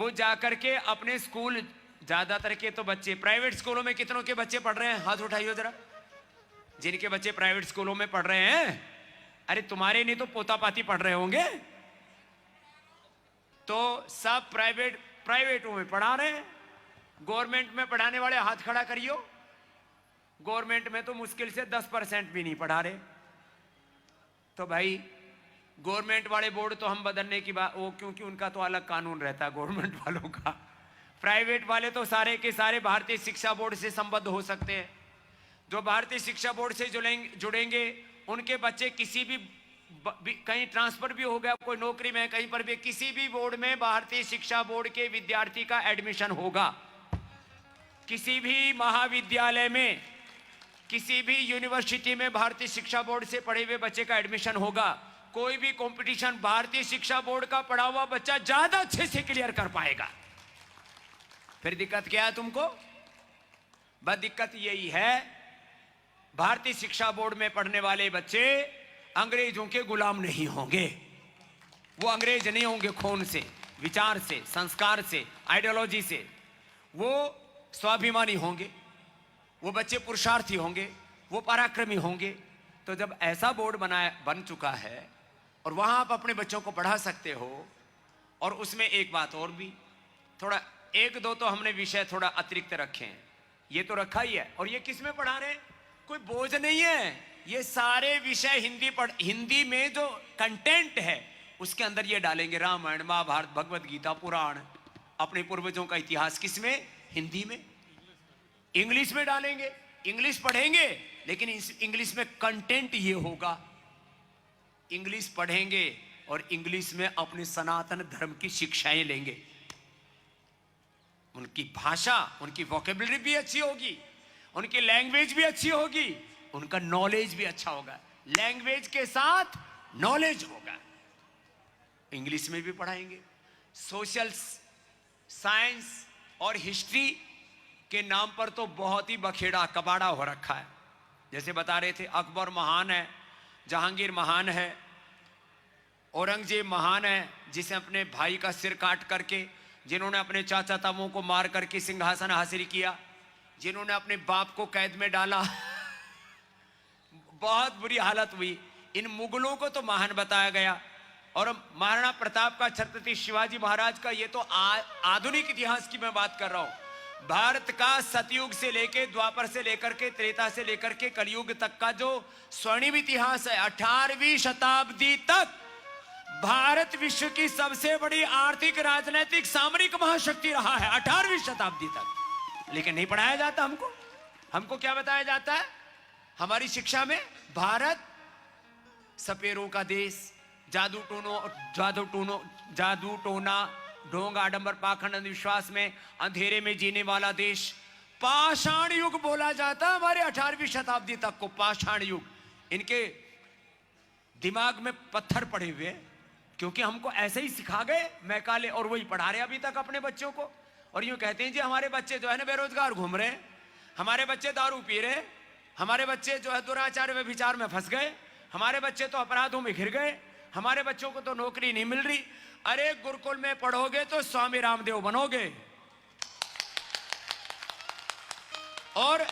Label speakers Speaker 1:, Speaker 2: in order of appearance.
Speaker 1: वो जाकर के अपने स्कूल, ज्यादातर के तो बच्चे प्राइवेट स्कूलों में, कितनों के बच्चे पढ़ रहे हैं हाथ उठाइए जरा, जिनके बच्चे प्राइवेट स्कूलों में पढ़ रहे हैं। अरे तुम्हारे नहीं तो पोता पाती पढ़ रहे होंगे। तो सब प्राइवेटों में पढ़ा रहे हैं। गवर्नमेंट में पढ़ाने वाले हाथ खड़ा करियो। गवर्नमेंट में तो मुश्किल से 10% भी नहीं पढ़ा रहे। तो भाई गवर्नमेंट वाले बोर्ड तो हम बदलने की बात, वो क्योंकि उनका तो अलग कानून रहता है गवर्नमेंट वालों का। प्राइवेट वाले तो सारे के सारे भारतीय शिक्षा बोर्ड से संबद्ध हो सकते हैं। जो भारतीय शिक्षा बोर्ड से जुड़ेंगे उनके बच्चे किसी भी कहीं ट्रांसफर भी हो गया, कोई नौकरी में कहीं पर भी, किसी भी बोर्ड में भारतीय शिक्षा बोर्ड के विद्यार्थी का एडमिशन होगा। किसी भी महाविद्यालय में, किसी भी यूनिवर्सिटी में भारतीय शिक्षा बोर्ड से पढ़े हुए बच्चे का एडमिशन होगा। कोई भी कंपटीशन भारतीय शिक्षा बोर्ड का पढ़ा हुआ बच्चा ज्यादा अच्छे से क्लियर कर पाएगा। फिर दिक्कत क्या है तुमको? बस दिक्कत यही है, भारतीय शिक्षा बोर्ड में पढ़ने वाले बच्चे अंग्रेजों के गुलाम नहीं होंगे। वो अंग्रेज नहीं होंगे खून से, विचार से, संस्कार से, आइडियोलॉजी से। वो स्वाभिमानी होंगे, वो बच्चे पुरुषार्थी होंगे, वो पराक्रमी होंगे। तो जब ऐसा बोर्ड बन चुका है और वहां आप अपने बच्चों को पढ़ा सकते हो, और उसमें एक बात और भी, थोड़ा एक दो तो हमने विषय थोड़ा अतिरिक्त रखे हैं, ये तो रखा ही है। और ये किस में पढ़ा रहे हैं? कोई बोझ नहीं है। ये सारे विषय हिंदी में जो कंटेंट है उसके अंदर ये डालेंगे। रामायण, महाभारत, भगवत गीता, पुराण, अपने पूर्वजों का इतिहास, किसमें? हिंदी में। इंग्लिश में डालेंगे, इंग्लिश पढ़ेंगे, लेकिन इस इंग्लिश में कंटेंट ये होगा। इंग्लिश पढ़ेंगे और इंग्लिश में अपने सनातन धर्म की शिक्षाएं लेंगे। उनकी भाषा, उनकी वोकेबलरी भी अच्छी होगी, उनकी लैंग्वेज भी अच्छी होगी, उनका नॉलेज भी अच्छा होगा। लैंग्वेज के साथ नॉलेज होगा। इंग्लिश में भी पढ़ाएंगे। सोशल साइंस और हिस्ट्री के नाम पर तो बहुत ही बखेड़ा कबाड़ा हो रखा है। जैसे बता रहे थे, अकबर महान है, जहांगीर महान है, औरंगजेब महान है, जिसे अपने भाई का सिर काट करके, जिन्होंने अपने चाचा तामों को मार करके सिंहासन हासिल किया, जिन्होंने अपने बाप को कैद में डाला। बहुत बुरी हालत हुई। इन मुगलों को तो महान बताया गया। और महाराणा प्रताप का, छत्रपति शिवाजी महाराज का, ये तो आधुनिक इतिहास की मैं बात कर रहा हूं। भारत का सतयुग से लेकर, द्वापर से लेकर के, त्रेता से लेकर के कलयुग तक का जो स्वर्णिम इतिहास है, 18वीं शताब्दी तक भारत विश्व की सबसे बड़ी आर्थिक, राजनीतिक, सामरिक महाशक्ति रहा है 18वीं शताब्दी तक। लेकिन नहीं पढ़ाया जाता हमको। हमको क्या बताया जाता है हमारी शिक्षा में? भारत सपेरों का देश, जादू टोना, ढोंग, आडंबर, पाखंड, अंधविश्वास में, अंधेरे में जीने वाला देश। पाषाण युग बोला जाता है हमारे 18वीं शताब्दी तक को, पाषाण युग। इनके दिमाग में पत्थर पड़े हुए, क्योंकि हमको ऐसे ही सिखा गए मैकाले, और वही पढ़ा रहे अभी तक अपने बच्चों को। और यूं कहते हैं जी हमारे बच्चे जो है ना बेरोजगार घूम रहे हैं, हमारे बच्चे दारू पी रहे, हमारे बच्चे जो है दुराचार व विचार में फंस गए, हमारे बच्चे तो अपराधों में घिर गए, हमारे बच्चों को तो नौकरी नहीं मिल रही। अरे गुरुकुल में पढ़ोगे तो स्वामी रामदेव बनोगे। और